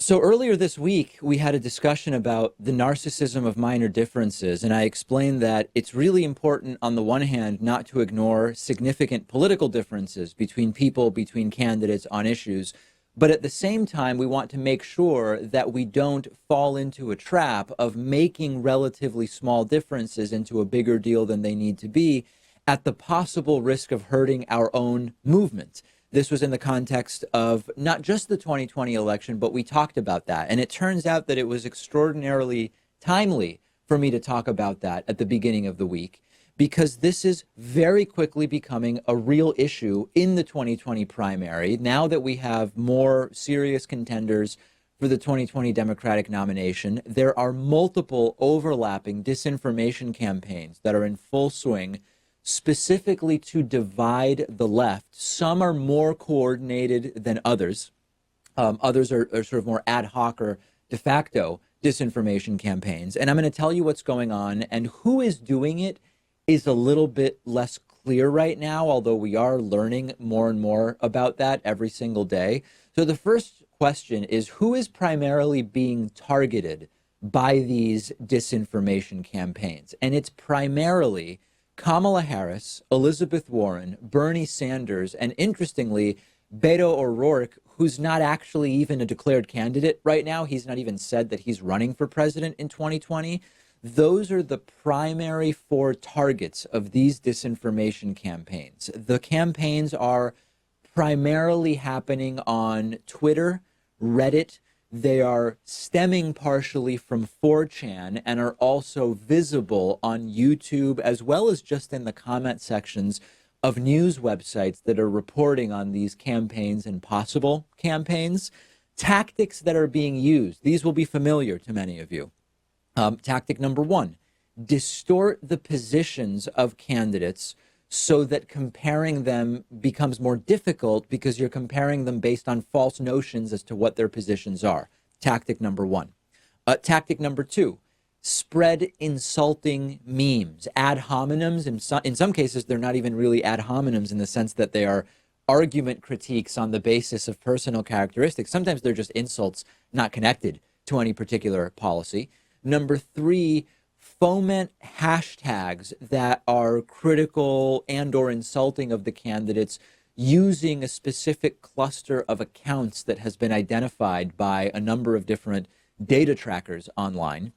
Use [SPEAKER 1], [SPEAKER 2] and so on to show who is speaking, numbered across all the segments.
[SPEAKER 1] So earlier this week, we had a discussion about the narcissism of minor differences, and I explained that it's really important, on the one hand, not to ignore significant political differences between people, between candidates on issues, but at the same time, we want to make sure that we don't fall into a trap of making relatively small differences into a bigger deal than they need to be, at the possible risk of hurting our own movement. This was in the context of not just the 2020 election, but we talked about that. And it turns out that it was extraordinarily timely for me to talk about that at the beginning of the week, because this is very quickly becoming a real issue in the 2020 primary. Now that we have more serious contenders for the 2020 Democratic nomination, there are multiple overlapping disinformation campaigns that are in full swing, specifically to divide the left. Some are more coordinated than others. Others are sort of more ad hoc or de facto disinformation campaigns. And I'm going to tell you what's going on, and who is doing it is a little bit less clear right now, although we are learning more and more about that every single day. So the first question is, who is primarily being targeted by these disinformation campaigns? And it's primarily Kamala Harris, Elizabeth Warren, Bernie Sanders, and interestingly, Beto O'Rourke, who's not actually even a declared candidate right now. He's not even said that he's running for president in 2020. Those are the primary four targets of these disinformation campaigns. The campaigns are primarily happening on Twitter, Reddit. They are stemming partially from 4chan and are also visible on YouTube, as well as just in the comment sections of news websites that are reporting on these campaigns and possible campaigns. Tactics that are being used, these will be familiar to many of you. Tactic number one, distort the positions of candidates so that comparing them becomes more difficult because you're comparing them based on false notions as to what their positions are. Tactic number one. Tactic number two, spread insulting memes, ad hominems. In some cases, they're not even really ad hominems in the sense that they are argument critiques on the basis of personal characteristics. Sometimes they're just insults not connected to any particular policy. Number three, foment hashtags that are critical and or insulting of the candidates using a specific cluster of accounts that has been identified by a number of different data trackers online.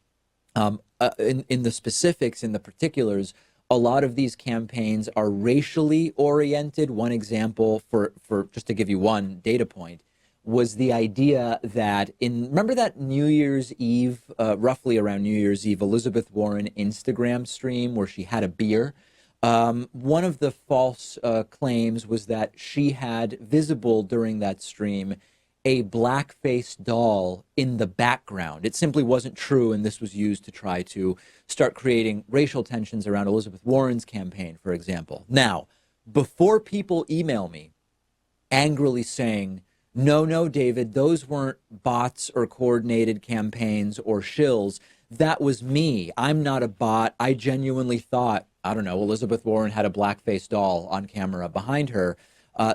[SPEAKER 1] In the specifics, in the particulars, a lot of these campaigns are racially oriented. One example, for just to give you one data point, was the idea that remember that New Year's Eve, roughly around New Year's Eve, Elizabeth Warren Instagram stream where she had a beer? One of the false claims was that she had visible during that stream a black-faced doll in the background. It simply wasn't true, and this was used to try to start creating racial tensions around Elizabeth Warren's campaign, for example. Now, before people email me angrily saying, no, David, those weren't bots or coordinated campaigns or shills. That was me. I'm not a bot. I genuinely thought, I don't know, Elizabeth Warren had a black-faced doll on camera behind her.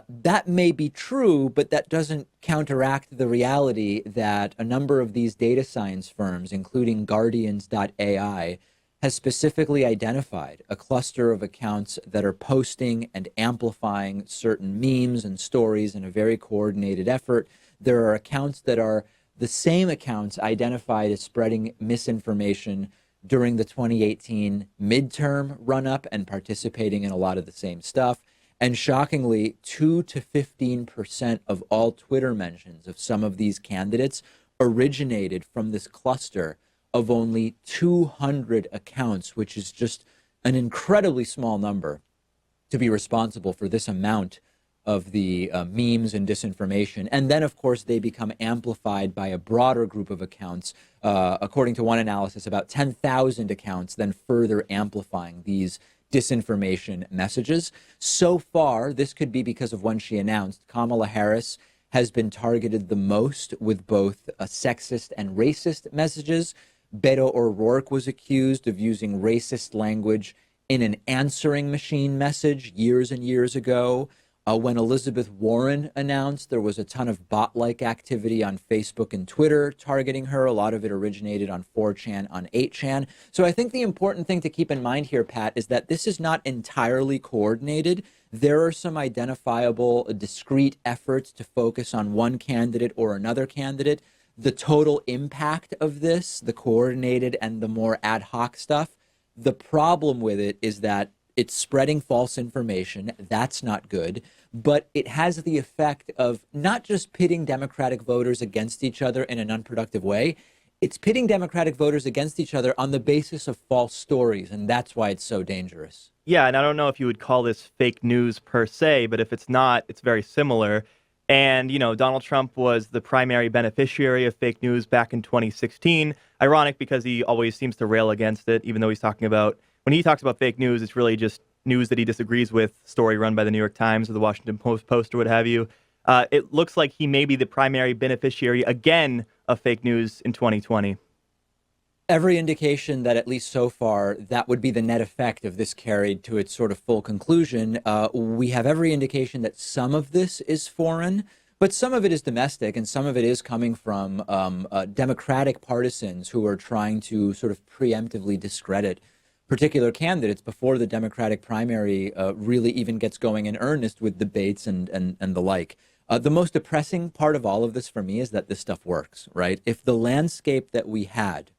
[SPEAKER 1] That may be true, but that doesn't counteract the reality that a number of these data science firms, including Guardians.ai, has specifically identified a cluster of accounts that are posting and amplifying certain memes and stories in a very coordinated effort. There are accounts that are the same accounts identified as spreading misinformation during the 2018 midterm run-up and participating in a lot of the same stuff. And shockingly, 2 to 15% of all Twitter mentions of some of these candidates originated from this cluster of only 200 accounts, which is just an incredibly small number to be responsible for this amount of the memes and disinformation. And then, of course, they become amplified by a broader group of accounts. According to one analysis, about 10,000 accounts, then further amplifying these disinformation messages. So far, this could be because of when she announced, Kamala Harris has been targeted the most with both sexist and racist messages. Beto O'Rourke was accused of using racist language in an answering machine message years and years ago. When Elizabeth Warren announced, there was a ton of bot-like activity on Facebook and Twitter targeting her. A lot of it originated on 4chan, on 8chan. So I think the important thing to keep in mind here, Pat, is that this is not entirely coordinated. There are some identifiable, discrete efforts to focus on one candidate or another candidate. The total impact of this, the coordinated and the more ad hoc stuff, the problem with it is that it's spreading false information. That's not good. But it has the effect of not just pitting Democratic voters against each other in an unproductive way. It's pitting Democratic voters against each other on the basis of false stories. And that's why it's so dangerous.
[SPEAKER 2] Yeah, and I don't know if you would call this fake news per se, but if it's not, it's very similar. And, Donald Trump was the primary beneficiary of fake news back in 2016. Ironic because he always seems to rail against it, even though when he talks about fake news, it's really just news that he disagrees with, story run by the New York Times or the Washington Post or what have you. It looks like he may be the primary beneficiary again of fake news in 2020.
[SPEAKER 1] Every indication that, at least so far, that would be the net effect of this carried to its sort of full conclusion. We have every indication that some of this is foreign, but some of it is domestic, and some of it is coming from Democratic partisans who are trying to sort of preemptively discredit particular candidates before the Democratic primary really even gets going in earnest with debates and the like. The most depressing part of all of this for me is that this stuff works, right? If the landscape that we had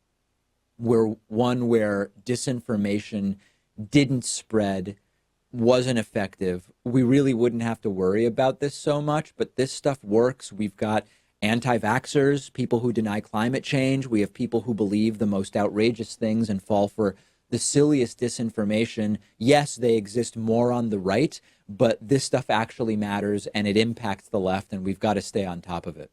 [SPEAKER 1] were one where disinformation didn't spread, wasn't effective, we really wouldn't have to worry about this so much. But this stuff works. We've got anti-vaxxers, people who deny climate change. We have people who believe the most outrageous things and fall for the silliest disinformation. Yes, they exist more on the right, but this stuff actually matters and it impacts the left, and we've got to stay on top of it.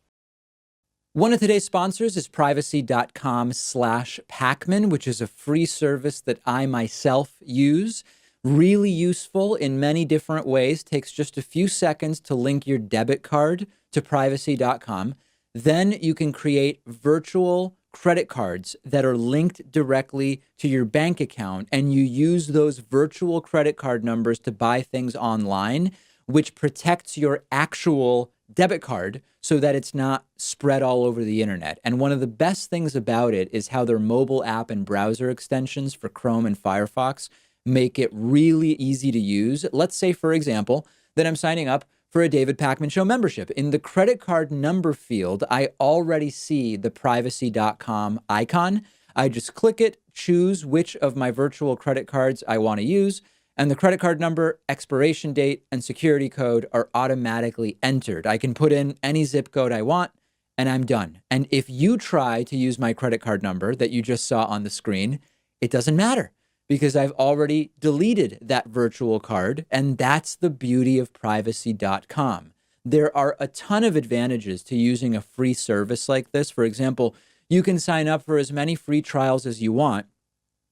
[SPEAKER 1] One of today's sponsors is privacy.com/Pakman, which is a free service that I myself use. Really useful in many different ways. Takes just a few seconds to link your debit card to privacy.com. Then you can create virtual credit cards that are linked directly to your bank account, and you use those virtual credit card numbers to buy things online, which protects your actual debit card so that it's not spread all over the internet. And one of the best things about it is how their mobile app and browser extensions for Chrome and Firefox make it really easy to use. Let's say, for example, that I'm signing up for a David Pakman Show membership. In the credit card number field, I already see the privacy.com icon. I just click it, choose which of my virtual credit cards I want to use, and the credit card number, expiration date, and security code are automatically entered. I can put in any zip code I want, and I'm done. And if you try to use my credit card number that you just saw on the screen, it doesn't matter, because I've already deleted that virtual card, and that's the beauty of privacy.com. There are a ton of advantages to using a free service like this. For example, you can sign up for as many free trials as you want,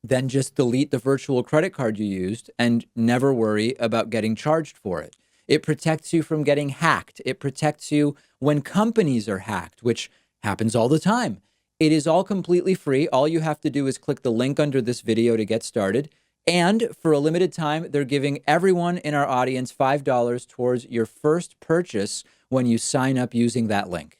[SPEAKER 1] then just delete the virtual credit card you used and never worry about getting charged for it. It protects you from getting hacked. It protects you when companies are hacked, which happens all the time. It is all completely free. All you have to do is click the link under this video to get started. And for a limited time, they're giving everyone in our audience $5 towards your first purchase when you sign up using that link.